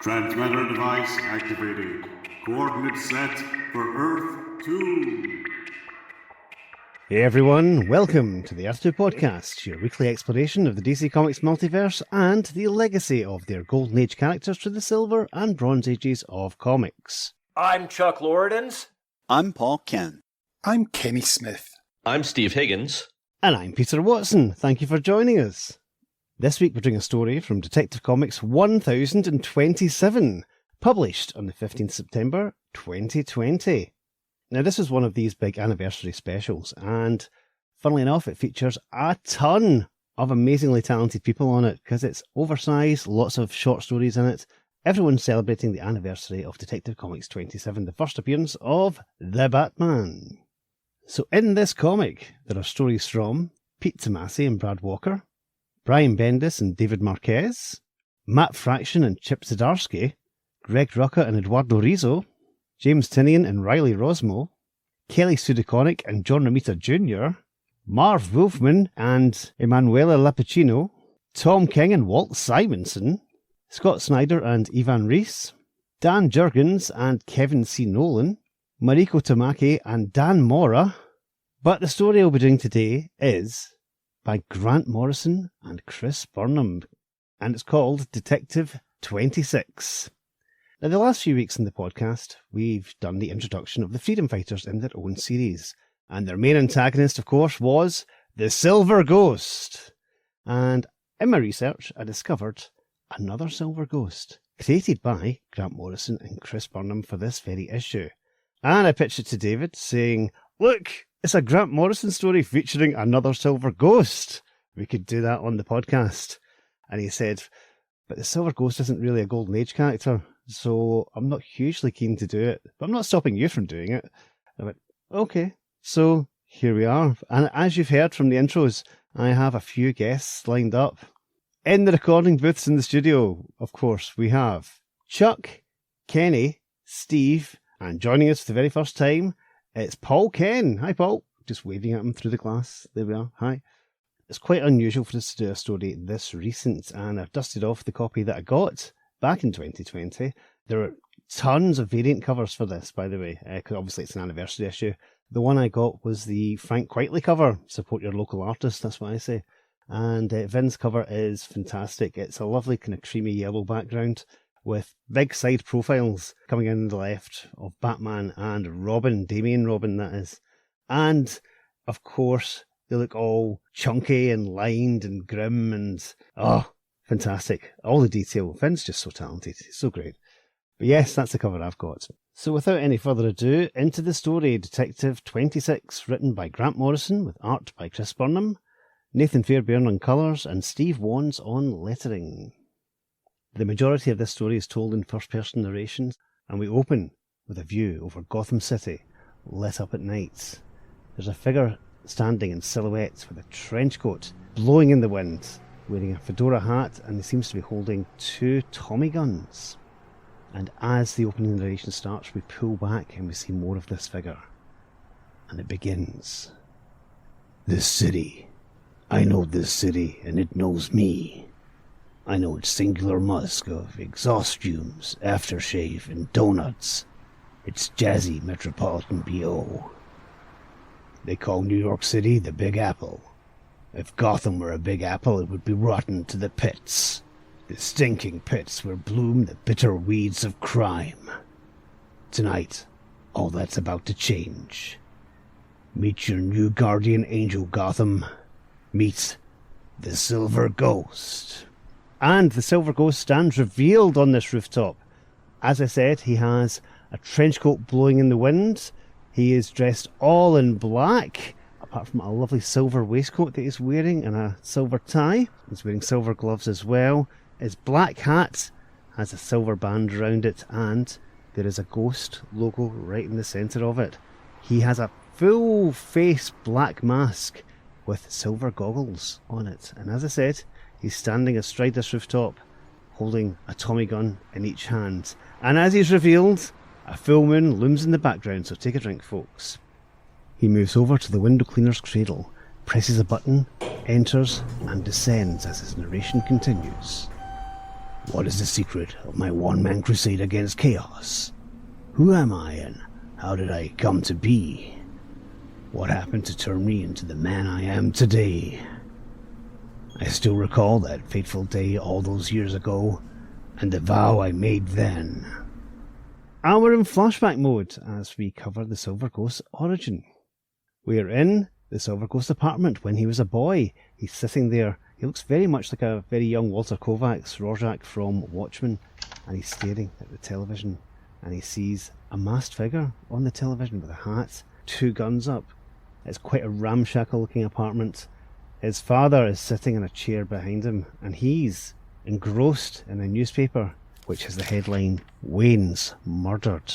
Transmitter device activated. Coordinates set for Earth 2. Hey everyone, welcome to the Earth 2 podcast, your weekly exploration of the DC Comics multiverse and the legacy of their Golden Age characters through the Silver and Bronze Ages of comics. I'm Chuck Loredens. I'm Paul Ken. I'm Kenny Smith. I'm Steve Higgins. And I'm Peter Watson. Thank you for joining us. This week we're doing a story from Detective Comics 1027, published on the 15th September 2020. Now this is one of these big anniversary specials, and funnily enough it features a ton of amazingly talented people on it, because it's oversized, lots of short stories in it. Everyone's celebrating the anniversary of Detective Comics 27, the first appearance of the Batman. So in this comic, there are stories from Pete Tomasi and Brad Walker, Brian Bendis and David Marquez, Matt Fraction and Chip Zdarsky, Greg Rucka and Eduardo Rizzo, James Tynion and Riley Rosmo, Kelly Sudikonik and John Romita Jr., Marv Wolfman and Emanuela Lapicino, Tom King and Walt Simonson, Scott Snyder and Ivan Reis, Dan Jurgens and Kevin C. Nolan, Mariko Tamaki and Dan Mora. But the story I'll be doing today is by Grant Morrison and Chris Burnham, and it's called Detective 26. Now, the last few weeks in the podcast, we've done the introduction of the Freedom Fighters in their own series, and their main antagonist, of course, was the Silver Ghost. And in my research, I discovered another Silver Ghost, created by Grant Morrison and Chris Burnham for this very issue. And I pitched it to David, saying, look, it's a Grant Morrison story featuring another Silver Ghost. We could do that on the podcast. And he said, but the Silver Ghost isn't really a Golden Age character, so I'm not hugely keen to do it. But I'm not stopping you from doing it. I went, okay. So here we are. And as you've heard from the intros, I have a few guests lined up. In the recording booths in the studio, of course, we have Chuck, Kenny, Steve, and joining us for the very first time, it's Paul Ken. Hi, Paul. Just waving at him through the glass. There we are. Hi. It's quite unusual for us to do a story this recent, and I've dusted off the copy that I got back in 2020. There are tons of variant covers for this, by the way, because obviously it's an anniversary issue. The one I got was the Frank Quitely cover, support your local artist, that's what I say. And Vin's cover is fantastic. It's a lovely kind of creamy yellow background with big side profiles coming in the left of Batman and Robin, Damian Robin that is. And, of course, they look all chunky and lined and grim and, fantastic. All the detail. Vin's just so talented. He's so great. But yes, that's the cover I've got. So without any further ado, into the story, Detective 26, written by Grant Morrison with art by Chris Burnham, Nathan Fairbairn on colours, and Steve Wands on lettering. The majority of this story is told in first-person narration, and we open with a view over Gotham City, lit up at night. There's a figure standing in silhouette with a trench coat, blowing in the wind, wearing a fedora hat, and he seems to be holding two Tommy guns. And as the opening narration starts, we pull back and we see more of this figure. And it begins. This city. I know this city, and it knows me. I know its singular musk of exhaust fumes, aftershave, and donuts. Its jazzy metropolitan B.O. They call New York City the Big Apple. If Gotham were a big apple, it would be rotten to the pits. The stinking pits where bloom the bitter weeds of crime. Tonight, all that's about to change. Meet your new guardian angel, Gotham. Meet the Silver Ghost. And the Silver Ghost stands revealed on this rooftop. As I said, he has a trench coat blowing in the wind. He is dressed all in black, apart from a lovely silver waistcoat that he's wearing and a silver tie. He's wearing silver gloves as well. His black hat has a silver band around it, and there is a ghost logo right in the centre of it. He has a full face black mask with silver goggles on it. And as I said, he's standing astride this rooftop, holding a Tommy gun in each hand. And as he's revealed, a full moon looms in the background, so take a drink, folks. He moves over to the window cleaner's cradle, presses a button, enters, and descends as his narration continues. What is the secret of my one-man crusade against chaos? Who am I and how did I come to be? What happened to turn me into the man I am today? I still recall that fateful day all those years ago, and the vow I made then. And we're in flashback mode as we cover the Silver Ghost's origin. We're in the Silver Ghost apartment when he was a boy. He's sitting there. He looks very much like a very young Walter Kovacs, Rorschach from Watchmen, and he's staring at the television, and he sees a masked figure on the television with a hat, 2 guns up. It's quite a ramshackle looking apartment. His father is sitting in a chair behind him, and he's engrossed in a newspaper which has the headline, Wayne's Murdered.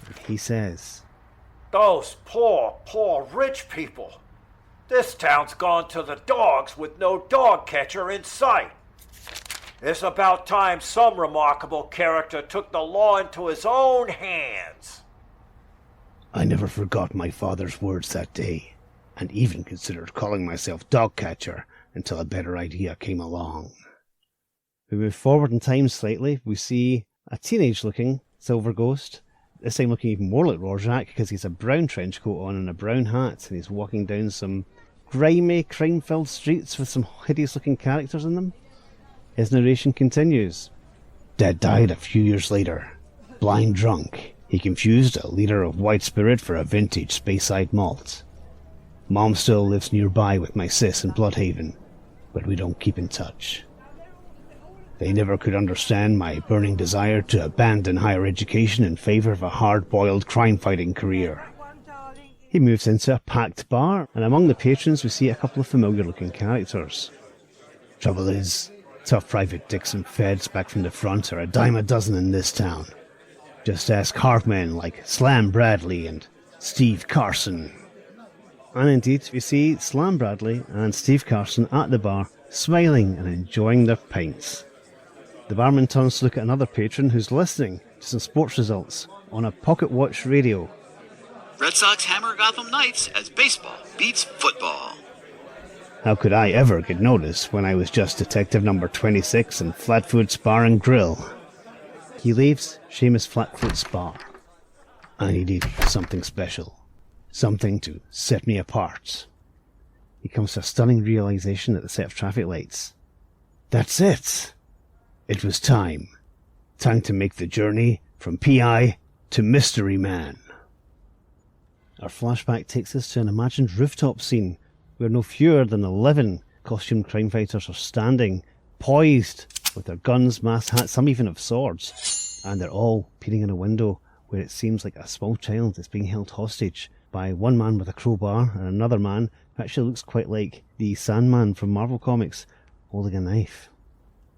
And he says, Those poor rich people. This town's gone to the dogs with no dog catcher in sight. It's about time some remarkable character took the law into his own hands. I never forgot my father's words that day, and even considered calling myself dog catcher until a better idea came along. We move forward in time slightly. We see a teenage-looking Silver Ghost, this time looking even more like Rorschach because he's a brown trench coat on and a brown hat, and he's walking down some grimy, crime-filled streets with some hideous-looking characters in them. His narration continues. Dad died a few years later. Blind drunk, he confused a liter of white spirit for a vintage Speyside malt. Mom still lives nearby with my sis in Bloodhaven, but we don't keep in touch. They never could understand my burning desire to abandon higher education in favour of a hard-boiled crime-fighting career. He moves into a packed bar, and among the patrons we see a couple of familiar-looking characters. Trouble is, tough Private Dicks and Feds back from the front are a dime a dozen in this town. Just ask heartmen like Slam Bradley and Steve Carson. And indeed, we see Slam Bradley and Steve Carson at the bar, smiling and enjoying their pints. The barman turns to look at another patron who's listening to some sports results on a pocket watch radio. Red Sox hammer Gotham Knights as baseball beats football. How could I ever get noticed when I was just detective number 26 in Flatfoot's Bar and Grill? He leaves Seamus Flatfoot's bar. I needed something special. Something to set me apart. He comes to a stunning realization at the set of traffic lights. That's it! It was time. Time to make the journey from P.I. to Mystery Man. Our flashback takes us to an imagined rooftop scene where no fewer than 11 costumed crime fighters are standing, poised with their guns, masks, hats, some even have swords, and they're all peering in a window where it seems like a small child is being held hostage by one man with a crowbar and another man who actually looks quite like the Sandman from Marvel Comics, holding a knife.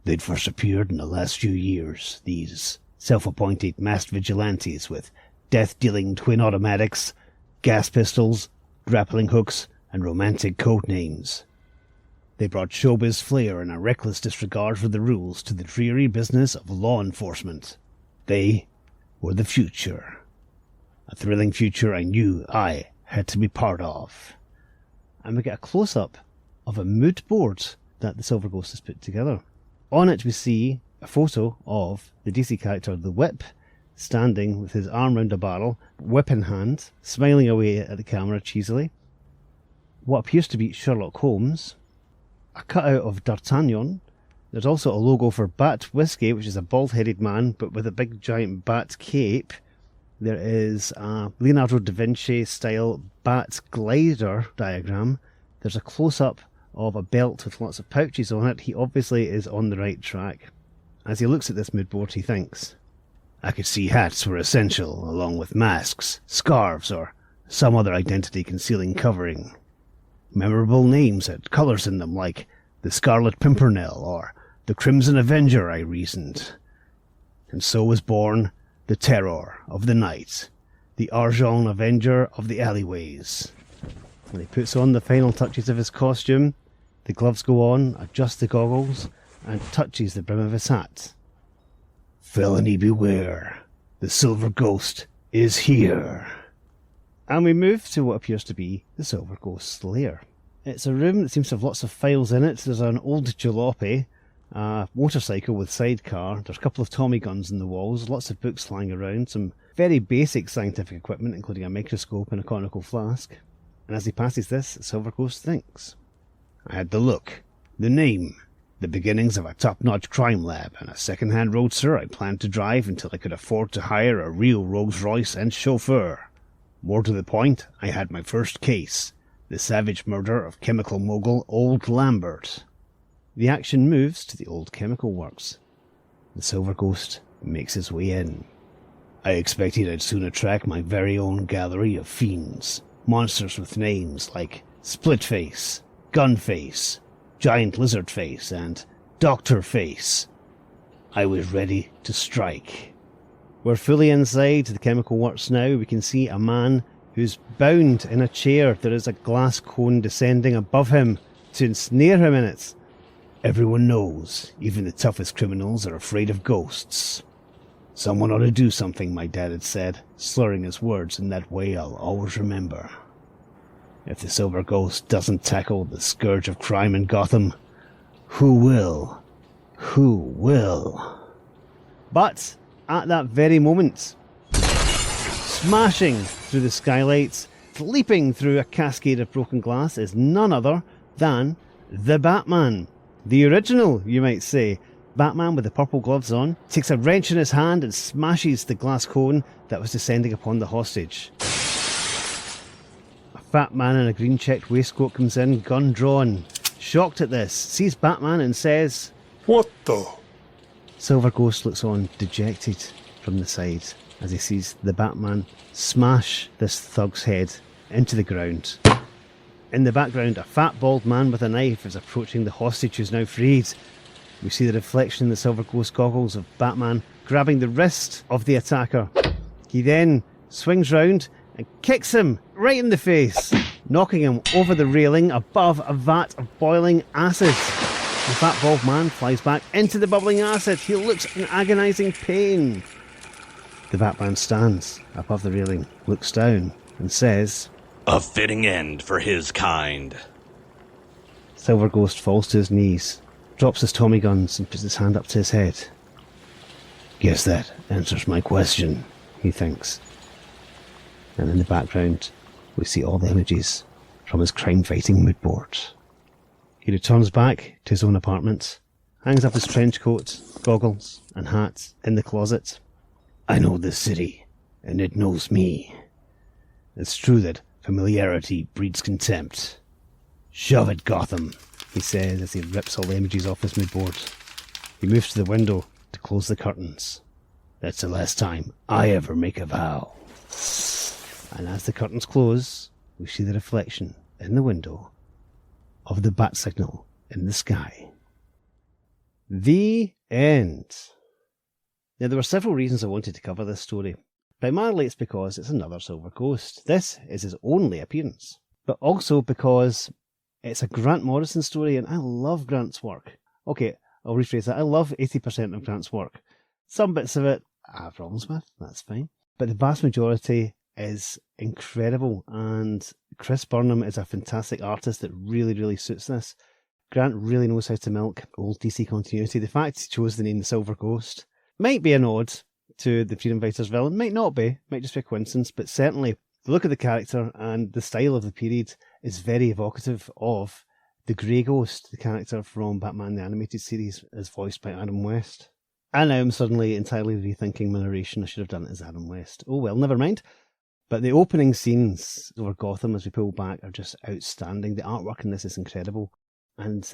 They'd first appeared in the last few years, these self-appointed masked vigilantes with death-dealing twin automatics, gas pistols, grappling hooks, and romantic code names. They brought showbiz flair and a reckless disregard for the rules to the dreary business of law enforcement. They were the future. A thrilling future I knew I had to be part of. And we get a close-up of a mood board that the Silver Ghost has put together. On it we see a photo of the DC character The Whip, standing with his arm round a barrel, whip in hand, smiling away at the camera cheesily. What appears to be Sherlock Holmes, a cutout of D'Artagnan. There's also a logo for Bat Whiskey, which is a bald-headed man, but with a big giant bat cape. There is a Leonardo da Vinci-style bat glider diagram. There's a close-up of a belt with lots of pouches on it. He obviously is on the right track. As he looks at this mood board, he thinks, I could see hats were essential, along with masks, scarves, or some other identity-concealing covering. Memorable names had colours in them, like the Scarlet Pimpernel or the Crimson Avenger, I reasoned. And so was born the Terror of the Night, the Argent Avenger of the alleyways. When he puts on the final touches of his costume, the gloves go on, adjusts the goggles, and touches the brim of his hat. Felony beware, the Silver Ghost is here. And we move to what appears to be the Silver Ghost's lair. It's a room that seems to have lots of files in it. There's an old jalopy, a motorcycle with sidecar. There's a couple of Tommy guns in the walls, lots of books lying around, some very basic scientific equipment, including a microscope and a conical flask. And as he passes this, Silver Ghost thinks. I had the look, the name, the beginnings of a top-notch crime lab, and a second-hand roadster I planned to drive until I could afford to hire a real Rolls-Royce and chauffeur. More to the point, I had my first case, the savage murder of chemical mogul Old Lambert. The action moves to the old chemical works. The Silver Ghost makes his way in. I expected I'd soon attract my very own gallery of fiends, monsters with names like Splitface, Gunface, Giant Lizard Face, and Doctor Face. I was ready to strike. We're fully inside the chemical works now. We can see a man who's bound in a chair. There is a glass cone descending above him to ensnare him in it. Everyone knows, even the toughest criminals are afraid of ghosts. Someone ought to do something, my dad had said, slurring his words in that way I'll always remember. If the Silver Ghost doesn't tackle the scourge of crime in Gotham, who will? Who will? But at that very moment, smashing through the skylights, leaping through a cascade of broken glass is none other than the Batman. The original, you might say. Batman with the purple gloves on takes a wrench in his hand and smashes the glass cone that was descending upon the hostage. A fat man in a green checked waistcoat comes in, gun drawn. Shocked at this, sees Batman and says, What the? Silver Ghost looks on, dejected, from the side as he sees the Batman smash this thug's head into the ground. In the background, a fat bald man with a knife is approaching the hostage who's now freed. We see the reflection in the Silver Ghost goggles of Batman grabbing the wrist of the attacker. He then swings round and kicks him right in the face, knocking him over the railing above a vat of boiling acid. The fat bald man flies back into the bubbling acid. He looks in agonising pain. The Batman stands above the railing, looks down and says, A fitting end for his kind. Silver Ghost falls to his knees, drops his Tommy guns and puts his hand up to his head. Guess that answers my question, he thinks. And in the background, we see all the images from his crime-fighting mood board. He returns back to his own apartment, hangs up his trench coat, goggles and hat in the closet. I know this city, and it knows me. It's true that familiarity breeds contempt. Shove it, Gotham, he says as he rips all the images off his mood board. He moves to the window to close the curtains. That's the last time I ever make a vow. And as the curtains close, we see the reflection in the window of the bat signal in the sky. The end. Now, there were several reasons I wanted to cover this story. Primarily it's because it's another Silver Ghost. This is his only appearance. But also because it's a Grant Morrison story, and I love Grant's work. Okay, I'll rephrase that. I love 80% of Grant's work. Some bits of it I have problems with, that's fine. But the vast majority is incredible, and Chris Burnham is a fantastic artist that really, really suits this. Grant really knows how to milk old DC continuity. The fact he chose the name The Silver Ghost might be a nod to the Freedom Fighters villain, might not be, might just be a coincidence, but certainly the look of the character and the style of the period is very evocative of the Grey Ghost, the character from Batman the Animated Series, as voiced by Adam West. And now I'm suddenly entirely rethinking my narration. I should have done it as Adam West. Oh well, never mind. But the opening scenes over Gotham as we pull back are just outstanding. The artwork in this is incredible. And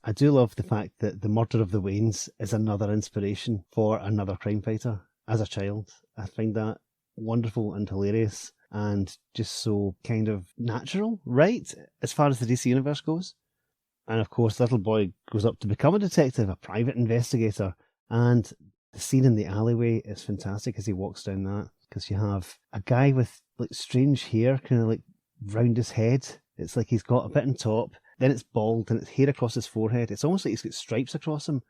I do love the fact that the murder of the Waynes is another inspiration for another crime fighter. As a child, I find that wonderful and hilarious and just so kind of natural, right? As far as the DC universe goes. And of course, little boy goes up to become a detective, a private investigator. And the scene in the alleyway is fantastic as he walks down that, because you have a guy with like strange hair kind of like round his head. It's like he's got a bit on top, then it's bald, and it's hair across his forehead. It's almost like he's got stripes across him.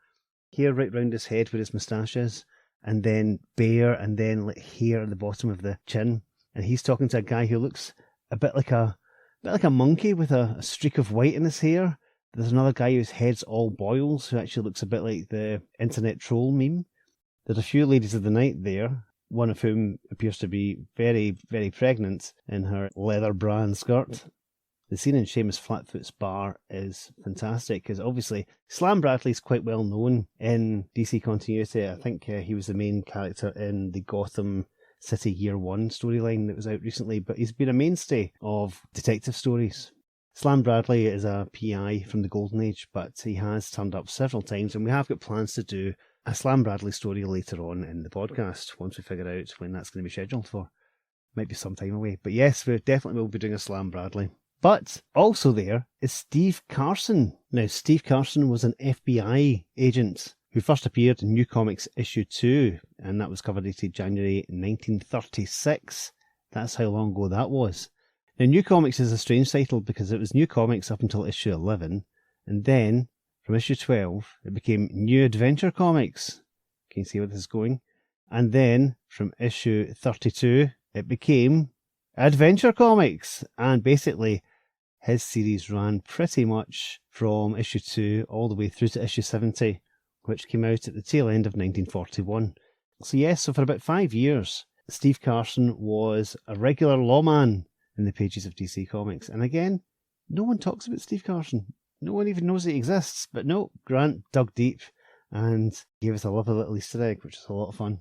Hair right round his head where his moustache is, and then bare, and then like hair at the bottom of the chin. And he's talking to a guy who looks a bit like a monkey with a streak of white in his hair. There's another guy whose head's all boils, who actually looks a bit like the internet troll meme. There's a few ladies of the night there, one of whom appears to be very, very pregnant in her leather bra and skirt. The scene in Seamus Flatfoot's bar is fantastic, because obviously Slam Bradley's quite well known in DC continuity. I think he was the main character in the Gotham City Year One storyline that was out recently, but he's been a mainstay of detective stories. Slam Bradley is a PI from the Golden Age, but he has turned up several times, and we have got plans to do a Slam Bradley story later on in the podcast, once we figure out when that's going to be scheduled for. Might be some time away, but yes, we definitely will be doing a Slam Bradley. But also there is Steve Carson. Now, Steve Carson was an FBI agent who first appeared in New Comics issue 2, and that was cover dated January 1936. That's how long ago that was. Now, New Comics is a strange title because it was New Comics up until issue 11, and then from issue 12 it became New Adventure Comics. Can you see where this is going? And then from issue 32 it became Adventure Comics, and basically his series ran pretty much from issue 2 all the way through to issue 70, which came out at the tail end of 1941. So yes, so for about 5 years, Steve Carson was a regular lawman in the pages of DC Comics. And again, no one talks about Steve Carson. No one even knows he exists. But no, Grant dug deep and gave us a lovely little Easter egg, which is a lot of fun.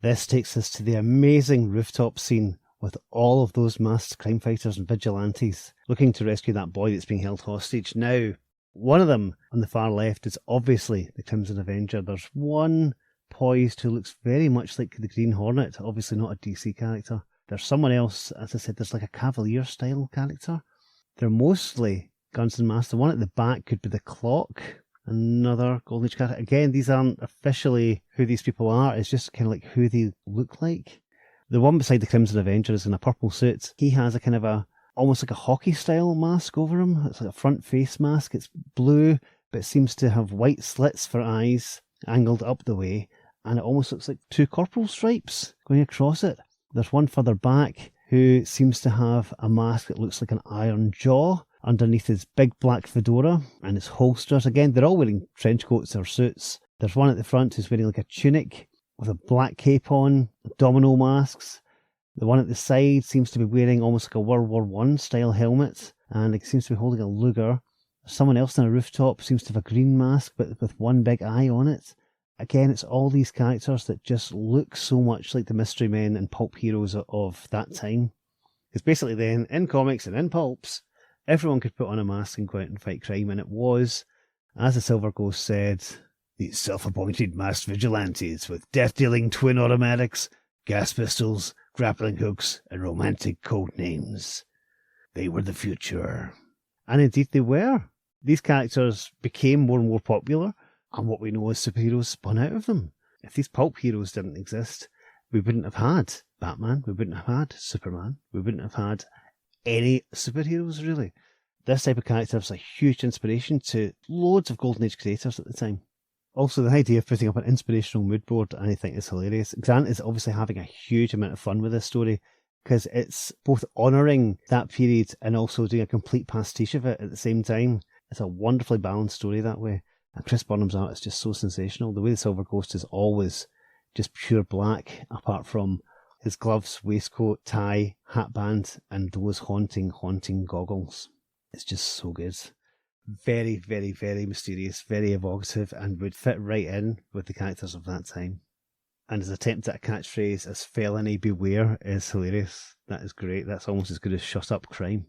This takes us to the amazing rooftop scene with all of those masked crime fighters and vigilantes looking to rescue that boy that's being held hostage. Now, one of them on the far left is obviously the Crimson Avenger. There's one poised who looks very much like the Green Hornet, obviously not a DC character. There's someone else, as I said, there's like a Cavalier style character. They're mostly guns and masks. The one at the back could be the Clock, another Golden Age character. Again, these aren't officially who these people are, it's just kind of like who they look like. The one beside the Crimson Avenger is in a purple suit. He has a kind of almost like a hockey style mask over him. It's like a front face mask. It's blue, but it seems to have white slits for eyes angled up the way, and it almost looks like two corporal stripes going across it. There's one further back who seems to have a mask that looks like an iron jaw underneath his big black fedora and his holsters. Again, they're all wearing trench coats or suits. There's one at the front who's wearing like a tunic with a black cape on, domino masks. The one at the side seems to be wearing almost like a World War I style helmet, and it seems to be holding a Luger. Someone else on a rooftop seems to have a green mask, but with one big eye on it. Again, it's all these characters that just look so much like the mystery men and pulp heroes of that time. Because basically then, in comics and in pulps, everyone could put on a mask and go out and fight crime, and it was, as the Silver Ghost said, these self-appointed masked vigilantes with death-dealing twin automatics, gas pistols, grappling hooks, and romantic code names. They were the future. And indeed they were. These characters became more and more popular, and what we know as superheroes spun out of them. If these pulp heroes didn't exist, we wouldn't have had Batman, we wouldn't have had Superman, we wouldn't have had any superheroes, really. This type of character was a huge inspiration to loads of Golden Age creators at the time. Also, the idea of putting up an inspirational mood board, I think, is hilarious. Grant is obviously having a huge amount of fun with this story, because it's both honouring that period and also doing a complete pastiche of it at the same time. It's a wonderfully balanced story that way. And Chris Burnham's art is just so sensational. The way the Silver Ghost is always just pure black, apart from his gloves, waistcoat, tie, hatband, and those haunting goggles. It's just so good. Very, very, very mysterious, very evocative, and would fit right in with the characters of that time. And his attempt at a catchphrase as felony beware is hilarious. That is great. That's almost as good as shut up crime.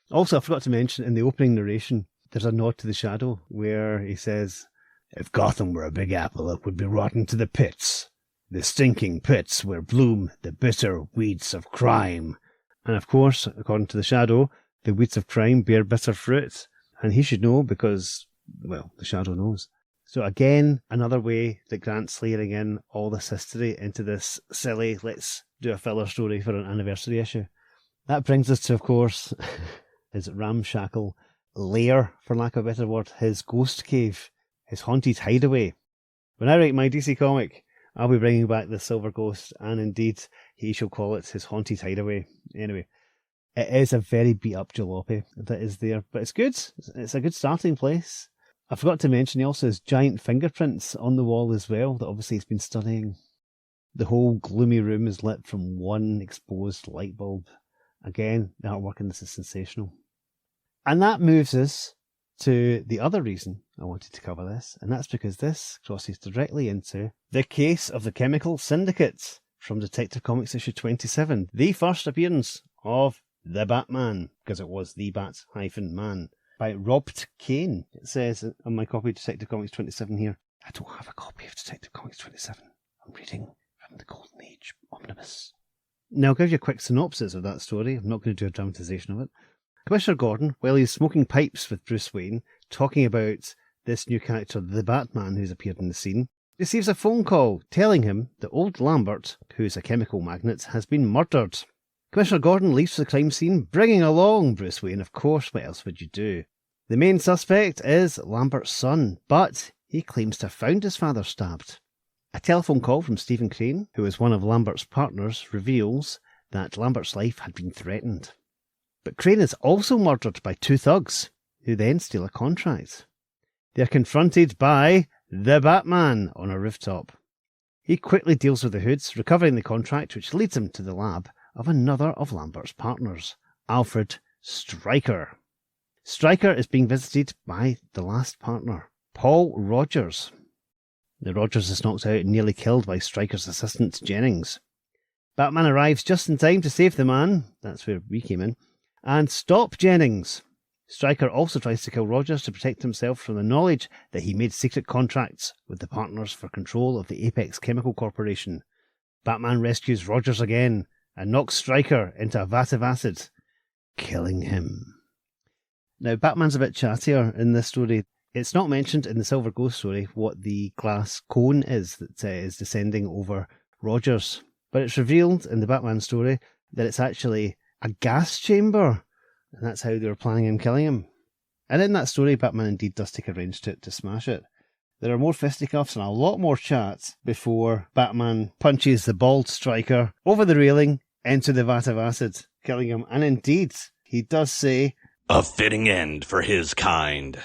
Also, I forgot to mention, in the opening narration, there's a nod to The Shadow, where he says, "If Gotham were a big apple, it would be rotten to the pits. The stinking pits where bloom the bitter weeds of crime." And of course, according to The Shadow, the weeds of crime bear bitter fruit. And he should know because, well, The Shadow knows. So again, another way that Grant's layering in all this history into this silly, let's do a filler story for an anniversary issue. That brings us to, of course, his ramshackle lair, for lack of a better word, his ghost cave, his haunted hideaway. When I write my DC comic, I'll be bringing back the Silver Ghost, and indeed, he shall call it his haunted hideaway. Anyway, It is a very beat up jalopy that is there, but it's good. It's a good starting place. I forgot to mention he also has giant fingerprints on the wall as well that obviously he's been studying. The whole gloomy room is lit from one exposed light bulb. Again, the artwork in this is sensational. And that moves us to the other reason I wanted to cover this, and that's because this crosses directly into The Case of the Chemical Syndicate from Detective Comics issue 27, the first appearance of the Batman, because it was the Bat-Man, by Robert Kane. It says on my copy of Detective Comics 27 here. I don't have a copy of Detective Comics 27. I'm reading from the Golden Age Omnibus. Now I'll give you a quick synopsis of that story. I'm not going to do a dramatisation of it. Commissioner Gordon, while he's smoking pipes with Bruce Wayne, talking about this new character, the Batman, who's appeared in the scene, receives a phone call telling him that old Lambert, who's a chemical magnate, has been murdered. Commissioner Gordon leaves the crime scene, bringing along Bruce Wayne. Of course, what else would you do? The main suspect is Lambert's son, but he claims to have found his father stabbed. A telephone call from Stephen Crane, who is one of Lambert's partners, reveals that Lambert's life had been threatened. But Crane is also murdered by two thugs, who then steal a contract. They are confronted by the Batman on a rooftop. He quickly deals with the hoods, recovering the contract, which leads him to the lab of another of Lambert's partners, Alfred Stryker. Stryker is being visited by the last partner, Paul Rogers. The Rogers is knocked out and nearly killed by Stryker's assistant, Jennings. Batman arrives just in time to save the man, that's where we came in, and stop Jennings. Stryker also tries to kill Rogers to protect himself from the knowledge that he made secret contracts with the partners for control of the Apex Chemical Corporation. Batman rescues Rogers again and knocks Stryker into a vat of acid, killing him. Now, Batman's a bit chattier in this story. It's not mentioned in the Silver Ghost story what the glass cone is that is descending over Rogers, but it's revealed in the Batman story that it's actually a gas chamber, and that's how they were planning on killing him. And in that story, Batman indeed does take a wrench to smash it. There are more fisticuffs and a lot more chat before Batman punches the bald Stryker over the railing into the vat of acid, killing him. And indeed, he does say, "A fitting end for his kind."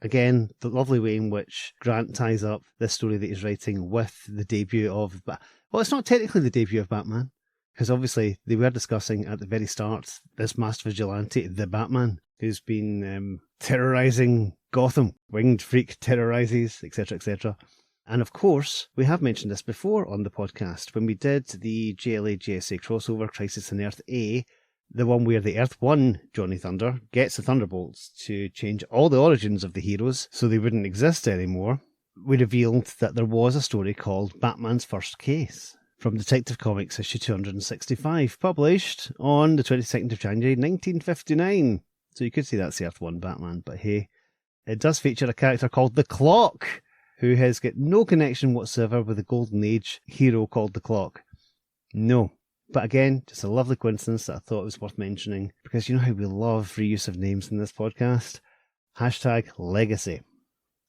Again, the lovely way in which Grant ties up this story that he's writing with the debut of... Well, it's not technically the debut of Batman, because obviously they were discussing at the very start this masked vigilante, the Batman, who's been terrorising Gotham. Winged Freak terrorises, etc., etc. And of course, we have mentioned this before on the podcast when we did the JLA JSA crossover Crisis on Earth A, the one where the Earth 1 Johnny Thunder gets the Thunderbolts to change all the origins of the heroes so they wouldn't exist anymore. We revealed that there was a story called Batman's First Case from Detective Comics issue 265, published on the 22nd of January 1959. So you could say that's the Earth 1 Batman, but hey, it does feature a character called The Clock, who has got no connection whatsoever with the Golden Age hero called The Clock. No. But again, just a lovely coincidence that I thought was worth mentioning, because you know how we love reuse of names in this podcast. Hashtag legacy.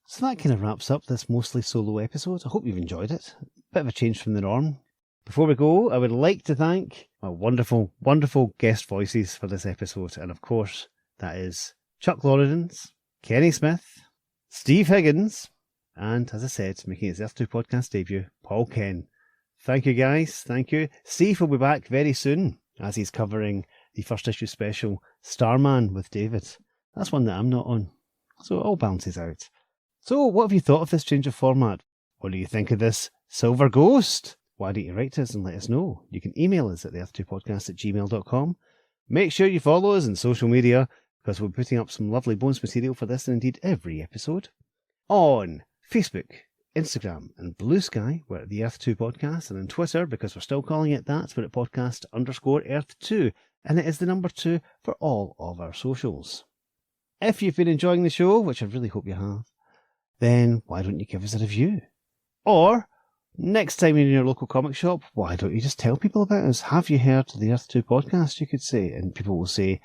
So that kind of wraps up this mostly solo episode. I hope you've enjoyed it. Bit of a change from the norm. Before we go, I would like to thank my wonderful, wonderful guest voices for this episode. And of course, that is Chuck Lorridans, Kenny Smith, Steve Higgins, and as I said, making his Earth 2 podcast debut, Paul Ken. Thank you guys, thank you. Steve will be back very soon as he's covering the first issue special Starman with David. That's one that I'm not on, so it all balances out. So what have you thought of this change of format? What do you think of this Silver Ghost? Why don't you write to us and let us know? You can email us at theearth2podcast@gmail.com. Make sure you follow us on social media, because we're putting up some lovely bonus material for this and indeed every episode. On Facebook, Instagram and Blue Sky, we're at the Earth 2 Podcast, and on Twitter, because we're still calling it that, we're at podcast_Earth2, and it is the number 2 for all of our socials. If you've been enjoying the show, which I really hope you have, then why don't you give us a review? Or, next time you're in your local comic shop, why don't you just tell people about us? Have you heard the Earth 2 Podcast, you could say, and people will say,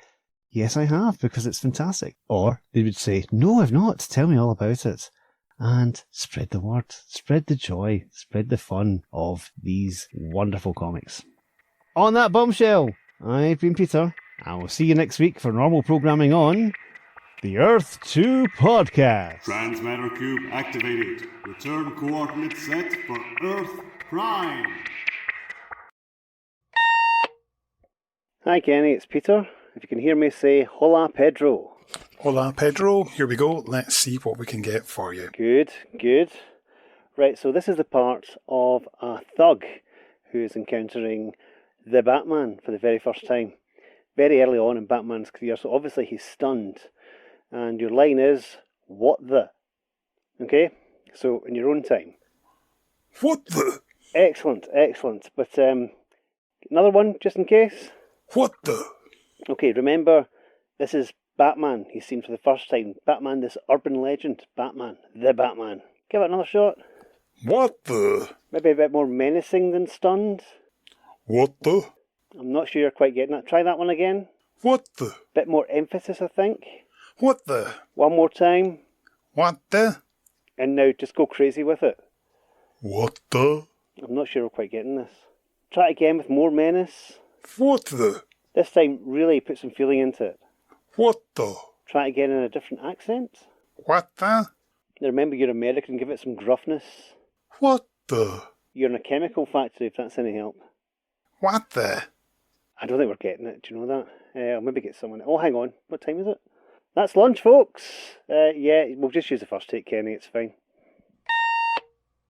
yes, I have, because it's fantastic. Or they would say, no, I've not, tell me all about it. And spread the word, spread the joy, spread the fun of these wonderful comics. On that bombshell, I've been Peter, And we'll see you next week for normal programming on the Earth 2 podcast. Transmatter cube activated. Return coordinates set for Earth Prime. Hi Kenny, it's Peter. If you can hear me, say hola Pedro. Hola, Pedro. Here we go. Let's see what we can get for you. Good, good. Right, so this is the part of a thug who is encountering the Batman for the very first time. Very early on in Batman's career, so obviously he's stunned. And your line is, what the? Okay, so in your own time. What the? Excellent, excellent. But another one, just in case. What the? Okay, remember, this is Batman. He's seen for the first time. Batman, this urban legend. Batman, the Batman. Give it another shot. What the? Maybe a bit more menacing than stunned. What the? I'm not sure you're quite getting that. Try that one again. What the? Bit more emphasis, I think. What the? One more time. What the? And now just go crazy with it. What the? I'm not sure we're quite getting this. Try it again with more menace. What the? This time, really put some feeling into it. What the? Try it again in a different accent. What the? Now remember, you're American, give it some gruffness. What the? You're in a chemical factory, if that's any help. What the? I don't think we're getting it, do you know that? I'll maybe get someone. Oh, hang on. What time is it? That's lunch, folks. Yeah, we'll just use the first take, Kenny, it's fine.